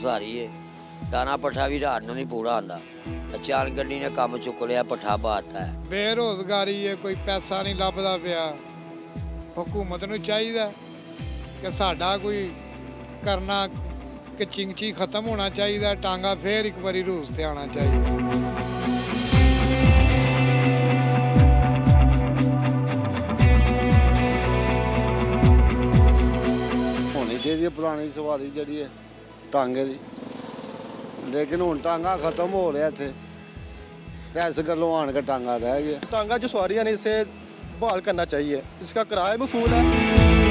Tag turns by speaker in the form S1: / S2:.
S1: सवारी है दाना पट्ठा भी रात नहीं पूरा आंदा अचानक गड्डी ने काम चुक लिया पट्ठा पाता है।
S2: बेरोजगारी है कोई पैसा नहीं लभदा पिया हुकूमत नूं चाहिए कि साडा कोई करना कि चिंची खत्म होना चाहिए टांगा फिर एक बारी रूस ते आना चाहिए।
S3: जी पुरानी सवारी जी है टांगे की लेकिन हुण टांगा खत्म हो रहा इत्थे इस गलों आन के टांगा रह गया।
S4: टांगा जो सवारियां ने इसे बहाल करना चाहिए, इसका किराया भी फूल है।